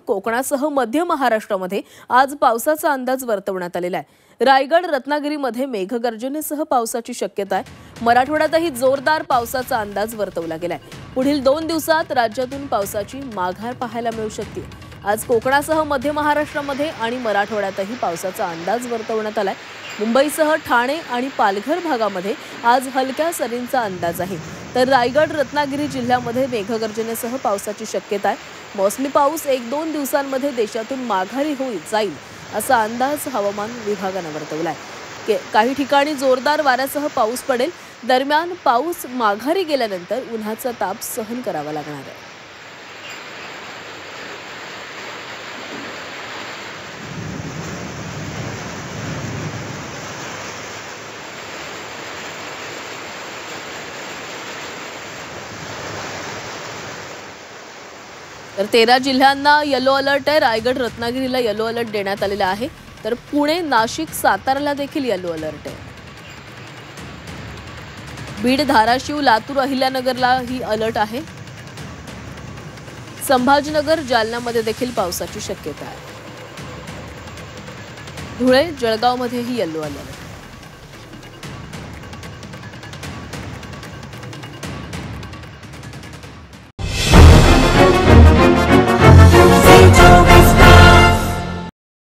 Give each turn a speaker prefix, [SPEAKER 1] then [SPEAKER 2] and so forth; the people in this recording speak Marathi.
[SPEAKER 1] कोकणासह मध्य महाराष्ट्रामध्ये आज पावसाचा अंदाज वर्तवण्यात आलेला आहे। रायगड रत्नागिरीमध्ये मेघगर्जनेसह पावसाची शक्यता आहे। मराठवाड्यातही जोरदार पावसाचा अंदाज वर्तवला गेलाय। पुढील 2 दिवसात राज्यातून पावसाची माघार पाहायला मिळू शकते। आज कोकणासह मध्य महाराष्ट्रामध्ये आणि मराठवाड्यातही पावसाचा अंदाज वर्तवण्यात आलाय। मुंबईसह ठाणे आणि पालघर भागामध्ये आज हलक्या सरींचा अंदाज आहे, तर रायगड रत्नागिरी जिल्ह्यामध्ये मेघगर्जनेसह पावसाची शक्यता आहे। मोसमी पाऊस 1-2 दिवसांमध्ये देशातून माघारी जाईल असा अंदाज हवामान विभागाने वर्तवलाय। काही ठिकाणी जोरदार वाऱ्यासह पाऊस पडेल। दरम्यान पाऊस माघारी गेल्यानंतर उन्हाचा ताप सहन करावा लागणार आहे। तर 13 जिल्ह्यांना येलो अलर्ट आहे। रायगड रत्नागिरीला येलो अलर्ट देण्यात आलेला आहे, तर पुणे, नाशिक, साताराला देखील येलो अलर्ट आहे। बीड, धाराशिव, लातूर, अहिल्यानगरला ही अलर्ट आहे। संभाजीनगर, जालन्यामध्ये देखील पावसाची शक्यता आहे। धुळे, जळगावमध्येही येलो अलर्ट।